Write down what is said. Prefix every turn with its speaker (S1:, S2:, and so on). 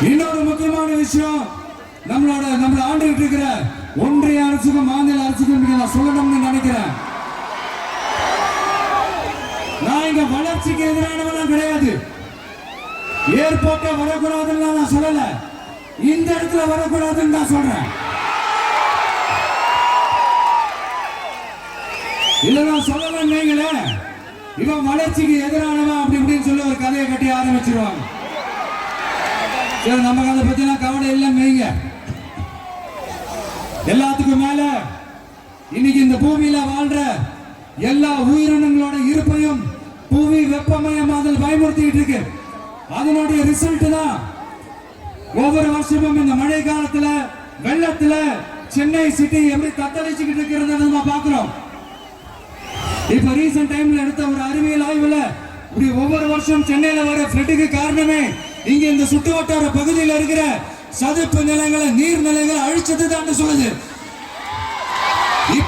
S1: இன்னொரு முக்கியமான விஷயம், நம்மள ஆண்டுகிட்டு இருக்கிற ஒன்றிய அரசுக்கும் மாநில அரசுக்கும் நான் சொல்லணும்னு நினைக்கிறேன். நான் இங்க வளர்ச்சிக்கு எதிரானவெல்லாம் கிடையாது. ஏர்போர்ட்டை வரக்கூடாதுன்னு நான் சொல்லல, இந்த இடத்துல வரக்கூடாதுன்னு நான் சொல்றேன். இல்ல நான் சொல்லலன்னு வைங்களேன், இவன் வளர்ச்சிக்கு எதிரானவன் அப்படி இப்படின்னு சொல்லி ஒரு கதையை கட்டி ஆரம்பிச்சிருவாங்க. சரி, நமக்கு அதை பத்தி எல்லாம் கவலை இல்லைன்னு வைங்க. எல்லாத்துக்கும் மேல இன்னைக்கு இந்த பூமியில வாழ்ற எல்லா உயிரினங்களோட இருப்பையும் புவி வெப்பமயமாதல் பயமுறுத்திட்டு இருக்கு. அதனுடைய ரிசல்ட் தான் ஒவ்வொரு வருஷமும் இந்த மழை காலத்துல வெள்ளத்துல சென்னை சிட்டி எப்படி தத்தளிச்சுக்கிட்டு இருக்கிறத நம்ம பாக்குறோம். இப்ப ரீசன்ட் டைம்ல எடுத்த ஒரு அறிவியல் ஆய்வுல இப்படி ஒவ்வொரு வருஷம் சென்னையில வர ஃப்ளட்டுக்கு காரணமே இங்க இந்த சுற்றுவட்டார பகுதியில் இருக்கிற சதுப்பு நிலங்களை நீர்நிலைகளை அழிச்சது தான் சொல்லுது.